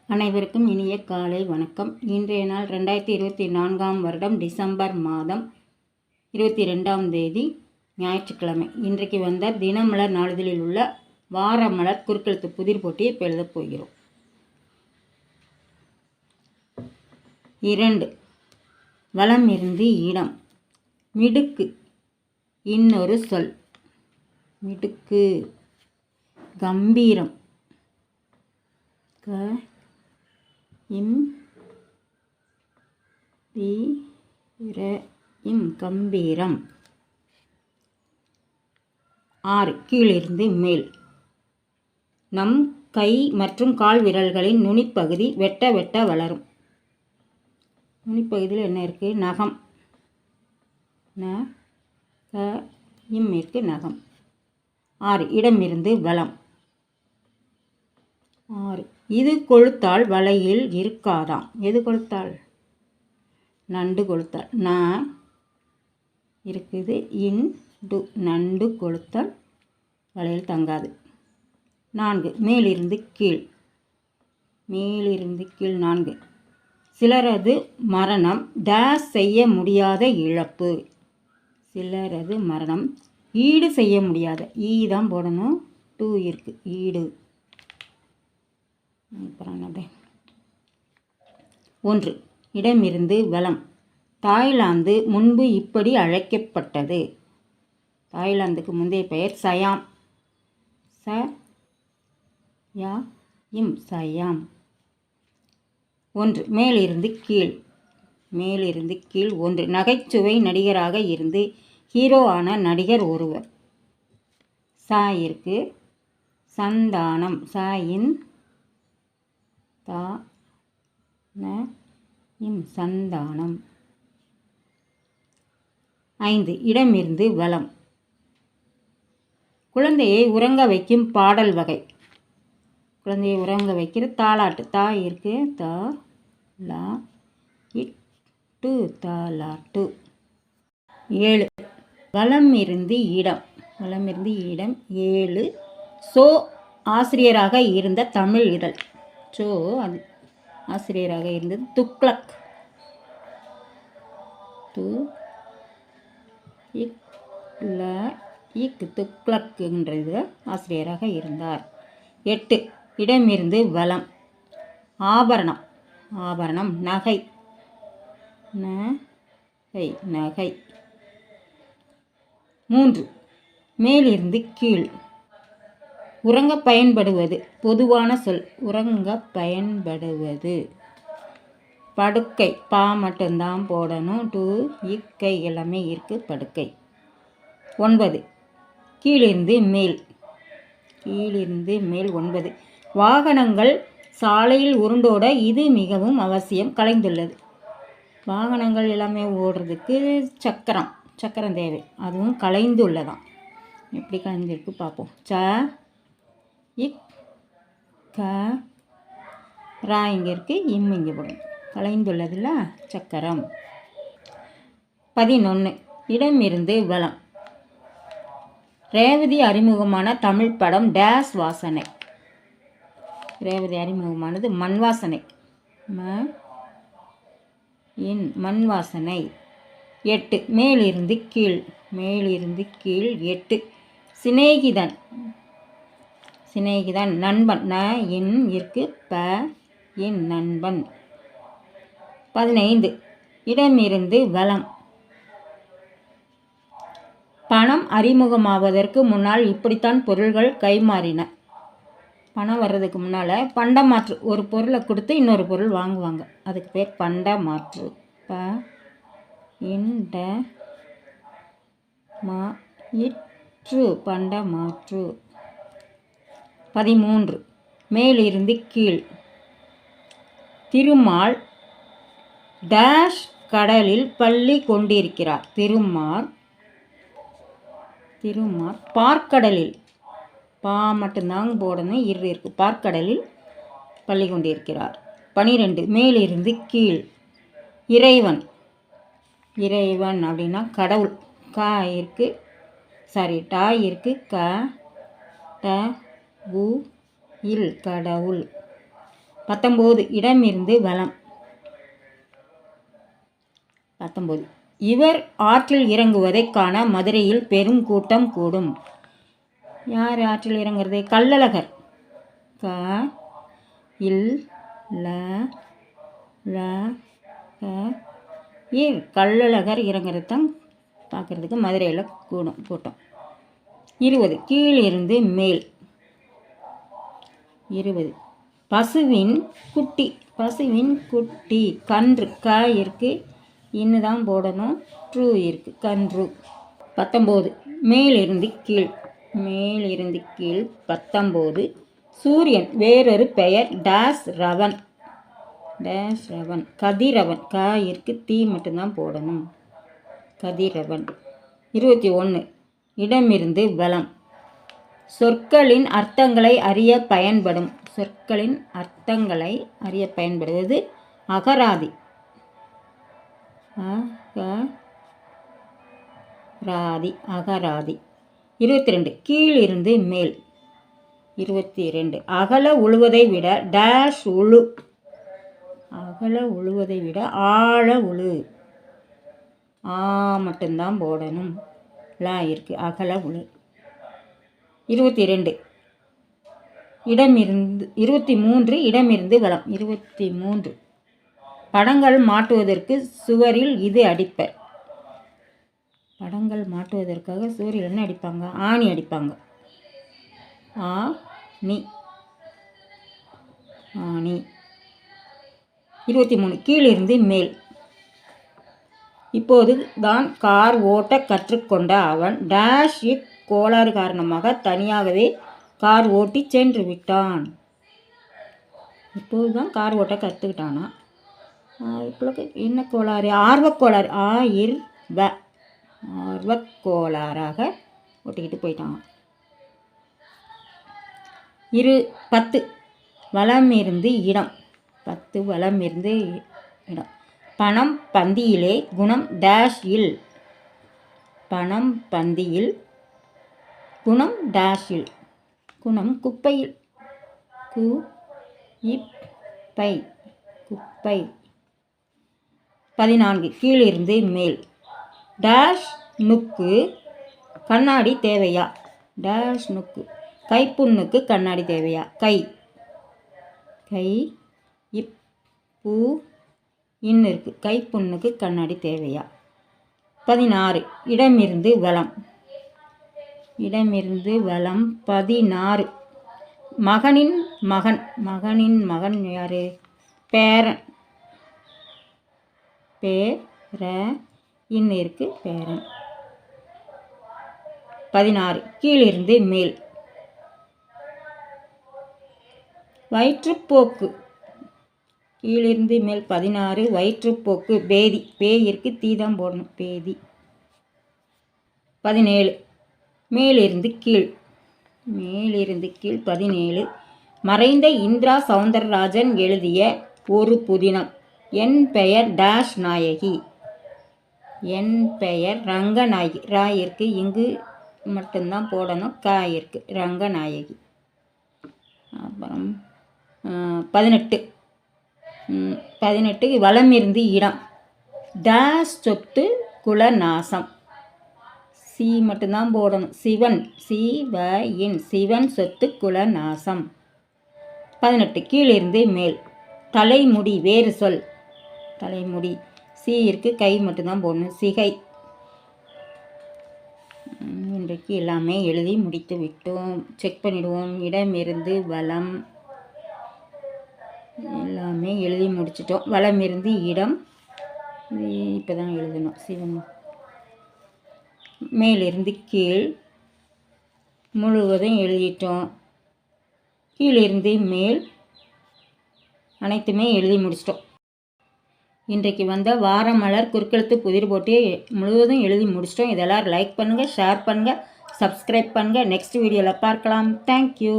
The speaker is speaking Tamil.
அனைவருக்கும் இனிய காலை வணக்கம். இன்றைய நாள் 2024ஆம் வருடம் டிசம்பர் மாதம் 22ஆம் தேதி ஞாயிற்றுக்கிழமை. இன்றைக்கு வந்த தினமலர் நாளிதழில் உள்ள வாரமலர் குறுக்கெழுத்து புதிர் போட்டியை இப்போ எழுதப் போகிறோம். 2. வலம் இருந்து இடம். மிடுக்கு இன்னொரு சொல். மிடுக்கு. கம்பீரம் கம்பீரம். 6. கீழிருந்து மேல். நம் கை மற்றும் கால் விரல்களின் நுனிப்பகுதி வெட்ட வெட்ட வளரும். நுனிப்பகுதியில் என்ன இருக்கு? நகம். இருக்கு நகம். 6. இடமிருந்து வலம். 6. இது கொளுத்தால் வலையில் இருக்காதாம். எது கொளுத்தால்? நண்டு கொளுத்தால். இருக்குது நண்டு கொளுத்தால் வலையில் தங்காது. 4. மேலிருந்து கீழ். மேலிருந்து கீழ். 4. சிலரது மரணம் டேஸ் செய்ய முடியாத இழப்பு. சிலரது மரணம் ஈடு செய்ய முடியாத. தான் போடணும். 2 இருக்கு. ஈடு. 1. இடமிருந்து வலம். தாய்லாந்து முன்பு இப்படி அழைக்கப்பட்டது. தாய்லாந்துக்கு முந்தைய பெயர் சயாம். சயாம். 1. மேலிருந்து கீழ். மேலிருந்து கீழ். 1. நகைச்சுவை நடிகராக இருந்து ஹீரோ ஆன நடிகர் ஒருவர். இருக்கு. சந்தானம். சந்தானம். 5. இடமிருந்து வலம். குழந்தையை உறங்க வைக்கும் பாடல் வகை. குழந்தையை உறங்க வைக்கிற தாலாட்டு. இருக்கு. தாலாட்டு. 7. வலம் இருந்து இடம். வலம் இருந்து இடம். 7. ஆசிரியராக இருந்த தமிழ் இதழ். அது ஆசிரியராக இருந்தது துக்ளக். துக்ளக்ன்றது ஆசிரியராக இருந்தார். 8. இடமிருந்து வலம். ஆபரணம். ஆபரணம். நகை. நகை. 3. மேலிருந்து கீழ். உறங்க பயன்படுவது. பொதுவான சொல். உறங்க பயன்படுவது. படுக்கை. மட்டும்தான் போடணும். 2 இக்கை எல்லாமே இருக்கு. படுக்கை. 9. கீழிருந்து மேல். கீழிருந்து மேல். 9. வாகனங்கள் சாலையில் உருண்டோட இது மிகவும் அவசியம். கலைந்துள்ளது. வாகனங்கள் எல்லாமே ஓடுறதுக்கு சக்கரம் தேவை. அதுவும் கலைந்துள்ளதான். எப்படி கலைஞ்சிருக்கு பார்ப்போம். இங்கே இருக்கு. இங்கே போடும். கலைந்துள்ளதில்ல சக்கரம். 11. இடமிருந்து வலம். ரேவதி அறிமுகமான தமிழ் படம் டேஸ் வாசனை. ரேவதி அறிமுகமானது மண் வாசனை. மண் வாசனை. 8. மேலிருந்து கீழ். மேலிருந்து கீழ். 8. சிநேகிதன். சிநேகிதன். நண்பன். இருக்கு. நண்பன். 15. இடமிருந்து வலம். பணம் அறிமுகமாவதற்கு முன்னால் இப்படித்தான் பொருள்கள் கைமாறின. பணம் வர்றதுக்கு முன்னால் பண்டமாற்று. ஒரு பொருளை கொடுத்து இன்னொரு பொருள் வாங்குவாங்க. அதுக்கு பேர் பண்டமாற்று. பண்டமாற்று. 13. மேலிருந்து கீழ். திருமால் டேஷ் கடலில் பள்ளி கொண்டிருக்கிறார். திருமால் பார்க்கடலில். மட்டும்தான் போடணும். இருக்கு. பார்க்கடலில் பள்ளி கொண்டிருக்கிறார். 12. மேலிருந்து கீழ். இறைவன். இறைவன் அப்படின்னா கடவுள். இருக்கு. இருக்கு. கடவுள். 19 இடமிருந்து வலம். 19 இவர் ஆற்றில் இறங்குவதைக் காண மதுரையில் பெரும் கூட்டம் கூடும். யார் ஆற்றில் இறங்குறது? கள்ளழகர். க இல் ல ல க இர் கள்ளழகர் இறங்குறது தான் பார்க்குறதுக்கு மதுரையில் கூட்டம். 20 கீழிருந்து மேல். 20 பசுவின் குட்டி. பசுவின் குட்டி கன்று. க இருக்கு, இன்னு தான் போடணும். ட்ரூ இருக்கு, கன்று. 19 மேலிருந்து கீழ். மேலிருந்து கீழ். 19 சூரியன் வேறொரு பெயர் டேஸ் ரவன். டேஸ் ரவன் கதிரவன். க இருக்கு, தீ மட்டும்தான் போடணும். கதிரவன். 21 இடமிருந்து வலம். சொற்களின் அர்த்தங்களை அறிய பயன்படும். சொற்களின் அர்த்தங்களை அறிய பயன்படுவது அகராதி. அகராதி. 22 கீழிருந்து மேல். 22 அகல உழுவதை விட டேஷ் உழு. அகல உழுவதை விட ஆழ உழு. ஆ மட்டும்தான் போடணும். லா இருக்கு, அகல உழு. 22 இடமிருந்து. 23 இடமிருந்து வலம். 23 படங்கள் மாட்டுவதற்கு சுவரில் இது அடிப்பர். படங்கள் மாட்டுவதற்காக சுவரில் என்ன அடிப்பாங்க? ஆணி அடிப்பாங்க. ஆணி. ஆணி. 23 கீழிருந்து மேல். இப்போது தான் கார் ஓட்ட கற்றுக்கொண்ட அவன் டேஷ் கோளாறு காரணமாக தனியாகவே கார் ஓட்டி சென்று விட்டான். இப்போது தான் கார் ஓட்ட கற்றுக்கிட்டானா? என்ன கோளாறு? ஆர்வக்கோளாறு. ஆர்வக்கோளாறாக ஓட்டிக்கிட்டு போயிட்டான். 10 வலமிருந்து இடம். 10 வலமிருந்து இடம். பணம் பந்தியிலே குணம் டேஷ் இல். பணம் பந்தியில் குணம் டேஷ் இல். குணம் குப்பையில். குப்பை. குப்பை. 14 கீழிருந்து மேல். டேஷ் நுக்கு கண்ணாடி தேவையா? டேஷ் நுக்கு கைப்புண்ணுக்கு கண்ணாடி தேவையா? கை. கை பூ இன்னு இருக்கு, கைப்புண்ணுக்கு கண்ணாடி தேவையா? 16 இடமிருந்து வலம். இடமிருந்து வலம். 16 மகனின் மகன். மகனின் மகன் யாரு? பேரன். பேர இன்னு இருக்கு, பேரன். 16 கீழிருந்து மேல். வயிற்றுப்போக்கு. கீழிருந்து மேல் 16 வயிற்றுப்போக்கு பேதி. பேயிற்கு தீதான் போடணும், பேதி. 17 மேலிருந்து கீழ். மேலிருந்து கீழ். 17 மறைந்த இந்திரா சௌந்தரராஜன் எழுதிய ஒரு புதினம். என் பெயர் டேஷ் நாயகி. என் பெயர் ரங்கநாயகி. ராயிற்கு இங்கு மட்டும்தான் போடணும், காயிற்கு ரங்கநாயகி. அப்புறம் 18 வலமிருந்து இடம். டேஷ் சொத்து குலநாசம். சி மட்டும்தான் போடணும். சிவன். சிவன். சிவன் சொத்து குலநாசம். 18 கீழிருந்து மேல். தலைமுடி வேறு சொல். தலைமுடி. சி இருக்கு, கை மட்டும்தான் போடணும், சிகை. இன்றைக்கு எல்லாமே எழுதி முடித்து விட்டோம். செக் பண்ணிடுவோம். இடமிருந்து வலம் எல்லாமே எழுதி முடிச்சிட்டோம். வலமிருந்து இடம் இப்போ தான் எழுதணும். சிவன். மேலிருந்து கீழ் முழுவதும் எழுதிட்டோம். கீழிருந்து மேல் அனைத்துமே எழுதி முடிச்சிட்டோம். இன்றைக்கு வந்த வாரமலர் குறுக்கெழுத்து புதிர் போட்டு முழுவதும் எழுதி முடிச்சிட்டோம். இதெல்லாம் லைக் பண்ணுங்கள், ஷேர் பண்ணுங்கள், சப்ஸ்கிரைப் பண்ணுங்கள். நெக்ஸ்ட் வீடியோவில் பார்க்கலாம். தேங்க்யூ.